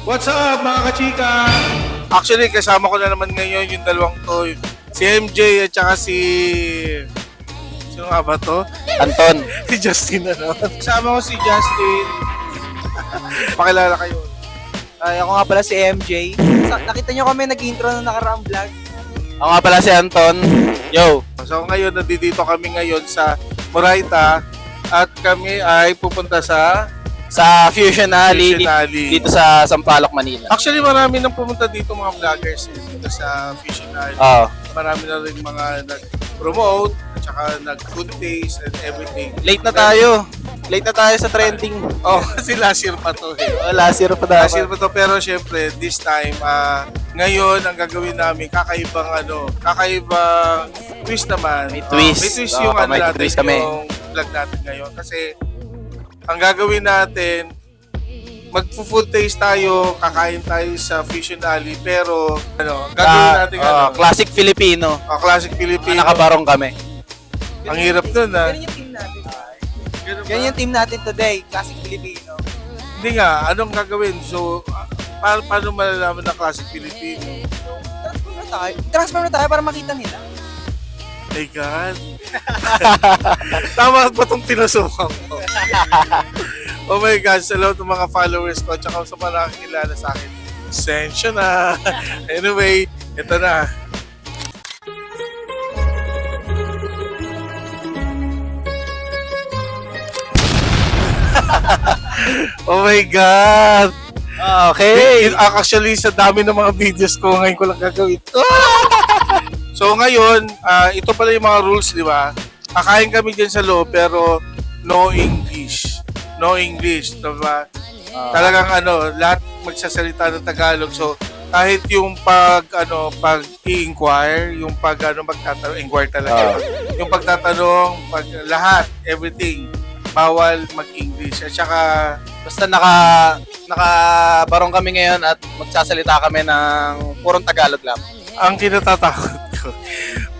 What's up mga kachika? Actually, kasama ko na naman ngayon yung dalawang to. Si MJ at saka si... Sino nga ba to? Anton. Si Justin ano? Kasama ko si Justin. Pakilala kayo. Ay, ako nga pala si MJ. Nakita nyo kami nag-intro na nakaraang vlog. Ako nga pala si Anton. Yo. So ngayon, nandito kami ngayon sa Moraita at kami ay pupunta sa Fusion Alley. Fusion Alley. Dito sa Sampaloc, Manila. Actually, marami nang pumunta dito mga vloggers dito sa Fusion Alley. Oo. Marami na rin mga nag-promote at saka nag-food taste and everything. Late na tayo. Late na tayo sa trending. Oh, kasi last year pa to. Last year pa Last year dapat. pa to, pero syempre, this time, ngayon, ang gagawin namin, kakaibang twist naman. May twist. May twist Oo, yung may natin, twist kami. yung vlog natin ngayon. Kasi, ang gagawin natin, mag-food taste tayo, kakain tayo sa Fusion Alley, pero, gagawin natin, Classic Filipino. classic Filipino. Nakabarong kami. Ang hirap nun, Ganun yung team natin. Ganun yung team natin today. Classic Filipino. Hindi nga, anong gagawin? So, paano malalaman na classic Filipino? Transform na tayo para makita nila. My God. Tama ba itong tinusukan ko? Oh my God, sa lahat ng mga followers ko at saka sa mga nakakilala sa akin, sensya na. Anyway, ito na. Oh my God! Okay. Actually, sa dami ng mga videos ko, ngayon ko lang gagawin. So ngayon, ito pala yung mga rules, di ba? Kakain kami dyan sa loob, pero no English. No English, di ba? Talagang lahat magsasalita ng Tagalog. So kahit yung pag-i-inquire, yung magtatanong, inquire talaga. Yung pagtatanong, lahat, everything, bawal mag-English. At saka, Basta nakabarong kami ngayon at magsasalita kami ng purong Tagalog lang. ang kinatatakot ko,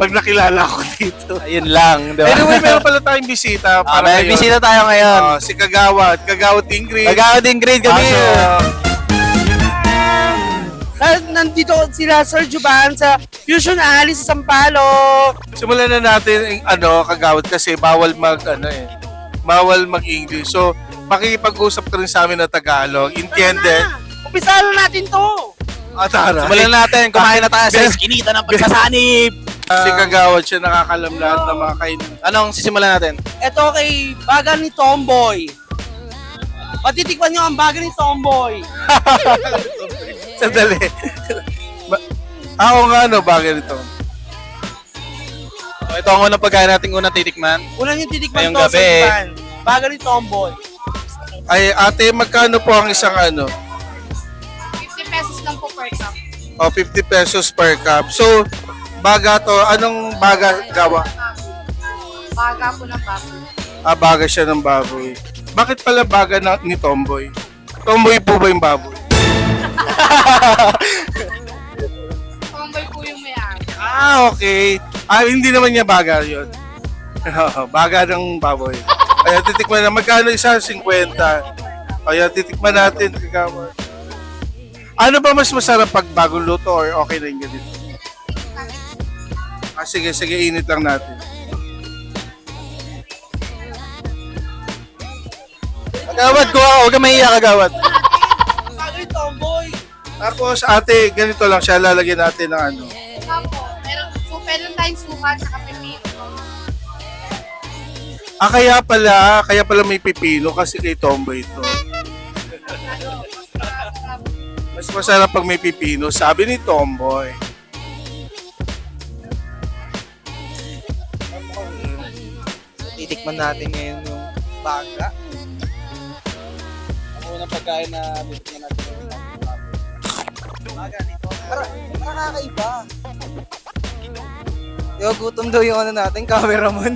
pag nakilala ko dito. Ayun lang, di ba? Anyway, meron pala tayong bisita. May ngayon. bisita tayo ngayon. Si Kagawad. Kagawad Ingrid. Kagawad Ingrid kami. Nandito sila Sir Juban sa Fusion Alley sa Sampaloc. Simulan na natin Kagawad, kasi bawal mag-English. So, makikipag-usap ka rin sa amin na Tagalog. Intended. Umpisahan na natin to. Tara. Simulan natin, kumain na tayo sa iskinita ng pagsasanib. Si Kagawad, siya nakakalam lahat ng mga kainan. Anong sisimulan natin? Ito kay bagal ni Tomboy. Patitikman nyo ang bagal ni Tomboy. Sandali. Oo nga, bagay nito. Ito ang unang pagkain nating unang titikman. Una nyo titikman Ngayong to gabi. Sir Juban. Bagal ni Tomboy. Ay, ate, magkano po ang isang 50 pesos lang po per cup. 50 pesos per cup. So, baga to. Anong baga gawa? Baga po ng baboy. Baga siya ng baboy. Bakit pala baga ni Tomboy? Tomboy po ba yung baboy? Tomboy po yung may-ari. Okay. Hindi naman niya baga yun. Baga ng baboy. Kaya titikman na. Magkano isa? 50. Kaya titikman natin. Kagawad. Ano ba mas masarap pag bagong luto or okay na yung ganito? Sige, init lang natin. Kagawad ko, huwag ka mahiya, Kagawad. Bagal ni Tomboy. Tapos ate, ganito lang siya. Lalagyan natin ng Opo, meron tayong suka at saka pepino. kaya pala may pipino kasi kay Tomboy ito. Mas masarap pag may pipino, sabi ni Tomboy. Titikman natin ngayon yung baga. Ang unang pagkain na titikman natin. Baga nito. Nakakaiba. Yo, gutom daw yung natin, cameraman.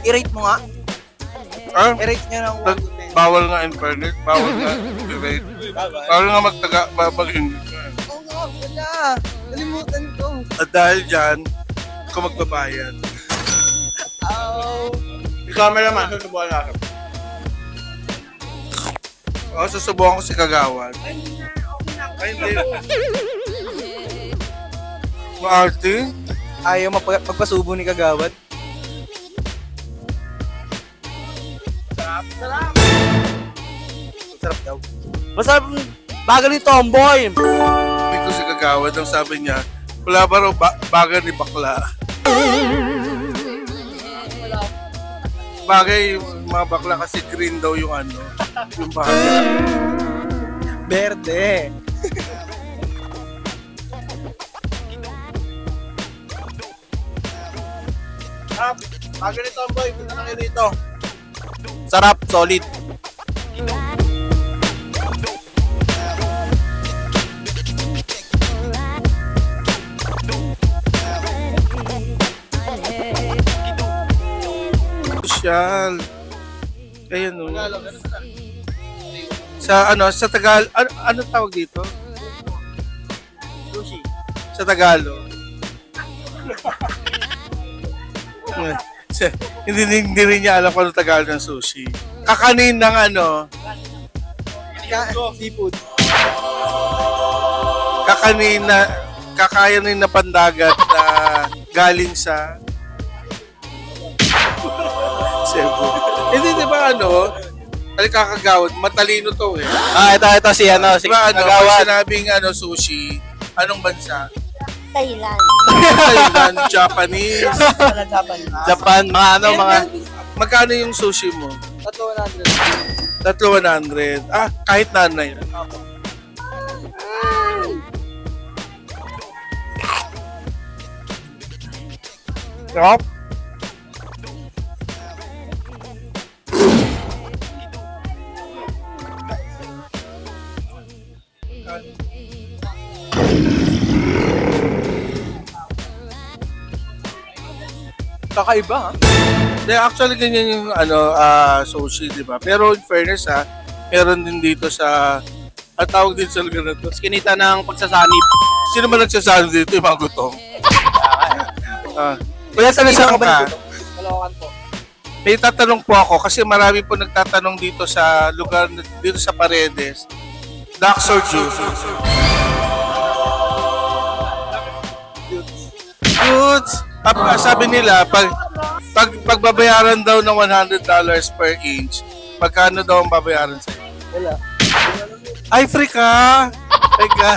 I-rate mo nga. I-rate nyo ng 1 to 10. Bawal nga in fairness, bawal nga i-rate. Bawal nga mag-English. Oo nga, wala. Nalimutan ko. At dahil dyan, ako magbabayad. Ow. Yung cameraman, susubukan natin. O, susubukan ko si Kagawad. Ay, hindi na. Okay na. Ay, hindi. Maarte? Ayaw magpasubo ni Kagawad. Sarap daw. Masarap bagal ni Tomboy. Hindi ko si Kagawad. Ang sabi niya, wala ba raw baga ni bakla? Bagay, yung mga bakla kasi green daw yung ano, yung bagay. Berde. Sarap. Bagal ni Tomboy. Punta na kayo dito. Sarap. Solid. Social. Ayun o. Sa ano, sa Tagal, ano tawag dito? Sushi. Sa Tagalog. hindi rin niya alam kung ano Tagalog ng sushi. Kakanin ng ano, Seafood. kakayanin na pandagat na galing sa Cebu. Hindi, di ba ano, Kagawad, matalino to eh. Ito si Di ba ano, pag Kagawad. sinabing ano, sushi, anong bansa? Thailand. Thailand, Japanese. Japan, mga Magkano yung sushi mo? 300. 300. Kahit nanay. Sarap. Kakaiba, ha? Actually, ganyan yung ano, sushi, di ba? Pero in fairness, meron din dito sa, tawag din sa lugar na to. Kinita ng pagsasanib. Sino ba nagsasabi dito? Yung mga gutom. Kuya, saan Isang ka. Kalawakan po. May tatanong po ako kasi marami po nagtatanong dito sa lugar, dito sa Paredes. Ducks or juice? Dudes! Sabi nila, pagbabayaran daw ng $100 per inch, magkano daw ang babayaran sa'yo? Wala. Ay, free ka! Ay, ka!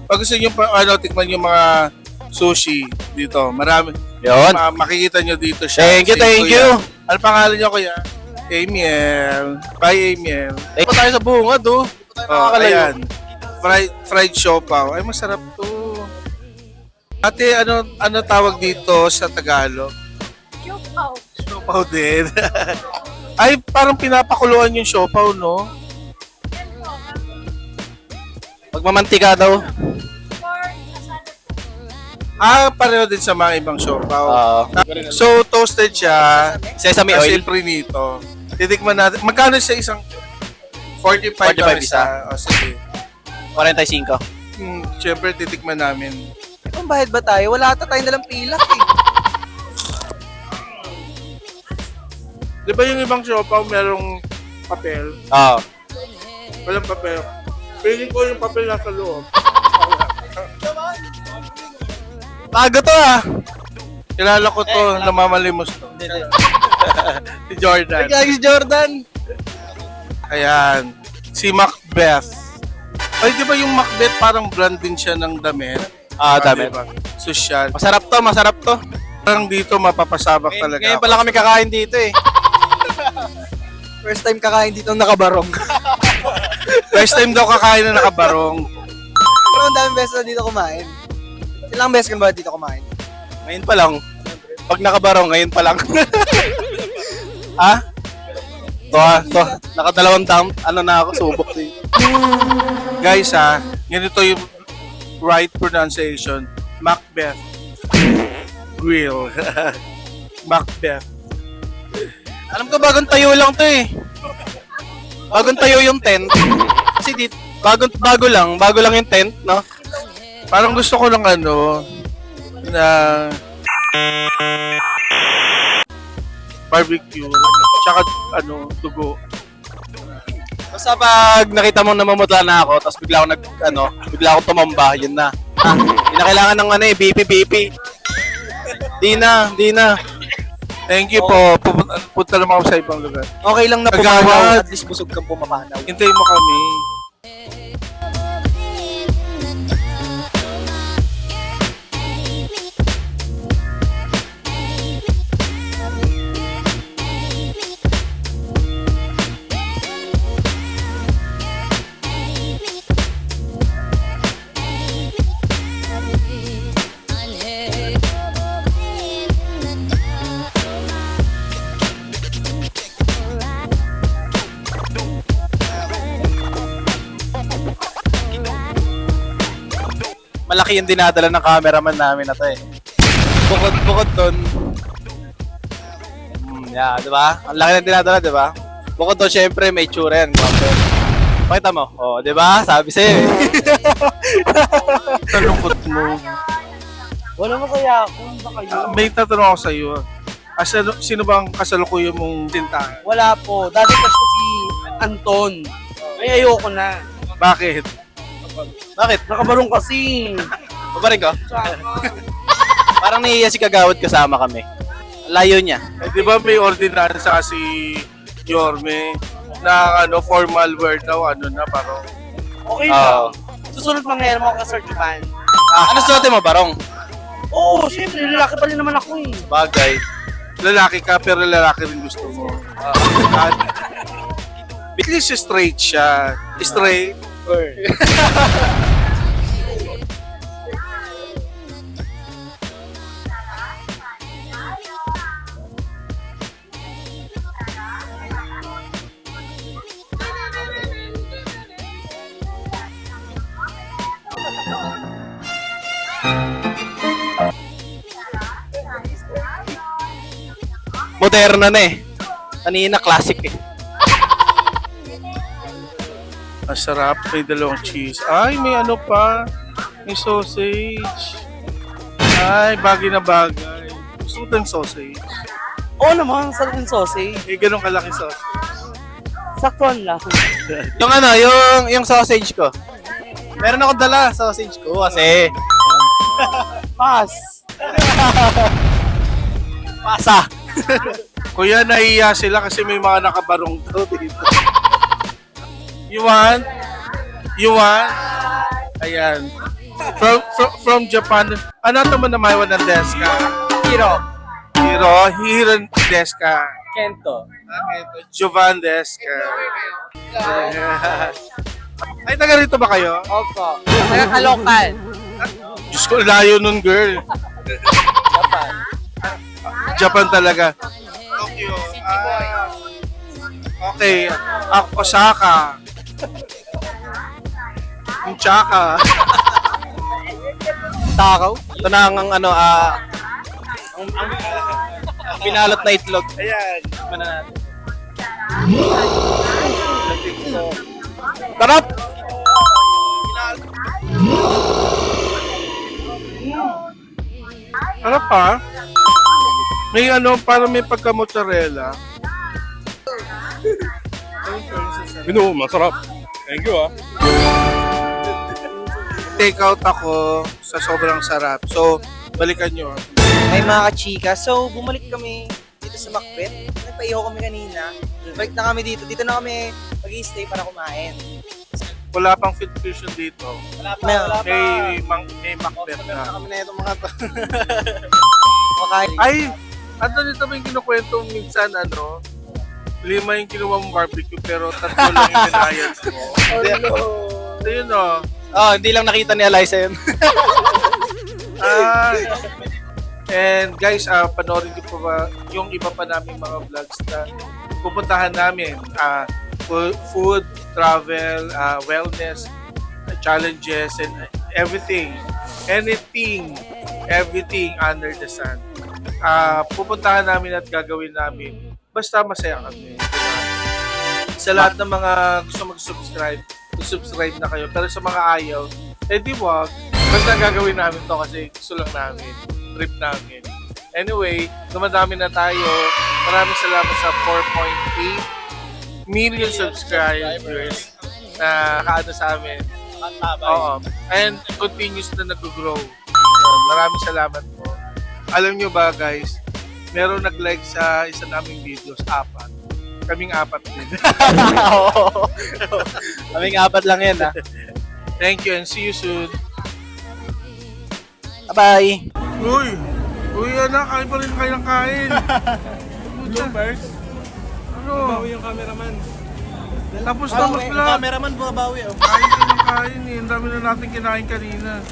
Pag gusto nyo tikman yung mga sushi dito, marami. Yun. Makikita nyo dito siya. Thank you, Si thank Kuya. you. Ano pangalan nyo, Kuya? Amiel. Bye, Amiel. Ito tayo sa bungad, oh. Ayan. Fried siopaw. Ay, masarap to. Ate, ano tawag dito sa Tagalog? Siopaw. Siopaw din. Ay, parang pinapakuluan yung siopaw, no? Pagmamantika daw. Pareho din sa mga ibang siopaw. Oo. So, toasted siya. Sesame Kasi oil. prinito. Titikman natin. Magkano siya isang 45 ang 45 isa? O, sige. 45. Siyempre, titikman namin. Kung bayad ba tayo? Wala ata tayong dalang pilak, eh. Di ba yung ibang siopaw merong papel? Oo. Walang papel. Feeling ko yung papel nasa loob. Bago to, ah. Kilala ko to, namamalimos to. Si Jordan. Nagkagis Jordan. Ayan. Si Macbeth. Ay, di ba yung Macbeth parang brand din siya ng damit? Damit. Diba? Social. Masarap to, masarap to. Parang dito mapapasabak talaga Ngayon ako. pala kami kakain dito, eh. First time kakain dito ng nakabarong. First time daw kakain na nakabarong. Pero ang daming beses na dito kumain. Ilang beses ka ba dito kumain? Ngayon pa lang. Pag nakabarong, ngayon pa lang. Ha? To. Nakadalawang taon, na ako, subok dito. Guys ganito yung right pronunciation. Macbeth. Grill. Macbeth. Alam ko bagong tayo lang to, eh. Bagong tayo yung tent. Kasi dito, bago lang yung tent, no? Parang gusto ko lang na barbecue, tsaka dugo. Basta pag nakita mong namamutla na ako, tapos bigla ako bigla ako tumamba, yun na. Hindi na kailangan ng BP. Di na. Thank you po. Punta naman ako sa ibang lugar. Okay lang na Kagawad. pumanaw, at least busog kang pumapanaw. Hintayin mo kami. Malaki yung dinadala ng cameraman namin na to eh. Bukod doon. Yeah, di ba? Ang laki ng dinadala, di ba? Bukod doon, syempre, may tsura yan. Pakita mo. Oh, di ba? Sabi sa'yo eh. Talungkot mo. Wala masaya ako. Ba kayo? May tatanong ako sa iyo. Sino bang kasalukuyan mong tintahan? Wala po. Dati kasi si Anton. Ay, ayoko na. Bakit? Bakit? Nakabarong kasi. Babaring ko? Parang nahihiya si Kagawad kasama kami. Layo niya. Eh, di ba may ordinary sa si Yorme na formal wear daw, parang Okay Oo. lang. Susunod mangyayari mo ka Sir Juman. Ano suotin mo, Barong? Oo, syempre. Lalaki pa rin naman ako eh. Bagay. lalaki ka pero lalaki rin gusto mo. At least straight siya. Straight. Moderno na eh. Kanina classic eh. Masarap. May dalawang cheese. Ay, may ano pa. May sausage. Ay, bagay na bagay. Gusto mo tayong sausage? Oo naman, sarap yung sausage. Eh, ganun kalaki sausage. Saktuan lang. Yung ano, yung sausage ko. Meron akong dala sausage ko kasi Pass. pasa. Kuya, nahiya sila kasi may mga nakabarong to dito. You want? You want? Ayan. From Japan. Ano ito mo naman ng deska? Hiro. Hiro deska. Kento. Jovan deska. Ay, taga rito ba kayo? Opo. Taga-Kalokan. Diyos ko, layo nun, girl. Japan talaga. Tokyo. Okay. Osaka. Chaka. Takaw. Ito na ang ano, ang pinalot na itlog. Ayan. Mana natin. Tarap! Ano pa? May parang may pagka-mozzarella. Masarap. Thank you Take out ako sa sobrang sarap. So, balikan nyo. Ay mga kachika, so bumalik kami dito sa Macbeth. Nagpaiho kami kanina. Balik na kami dito. Dito na kami mag-i-stay para kumain. Wala pang fit fusion dito. May Macbeth na. Kami na itong mga to. Makain. Ay! Ano dito ba yung kinukwento minsan, 5 yung kinuha mong barbecue pero 3 lang yung binayad mo. So yun Hindi lang nakita ni Eliza yun. And guys, panoorin niyo po ba yung iba pa namin mga vlogs na pupuntahan namin. Food, travel, wellness, challenges, and everything. Everything under the sun. Pupuntahan namin at gagawin namin. Basta masaya kami. Sa lahat ng mga gusto mag-subscribe na kayo. Pero sa mga ayaw, di wag. Basta gagawin namin to kasi gusto lang namin. Trip namin. Anyway, dumadami na tayo. Maraming salamat sa million subscribers na kaano sa amin. Oo. And continuous na nag-grow. Maraming salamat po. Alam nyo ba guys, meron nag-like sa isa naming videos, 4. Kaming 4 din. Oo. Kaming 4 lang yan, ha? Thank you and see you soon. Bye-bye! Uy, anak, kain pa rin kayo ng kain. Bloopers? Ano? Bawi yung cameraman. Tapos na mag-vlog. Cameraman bumabawi, oh. Kain kayo ng kain eh. Ang dami na natin kinain kanina.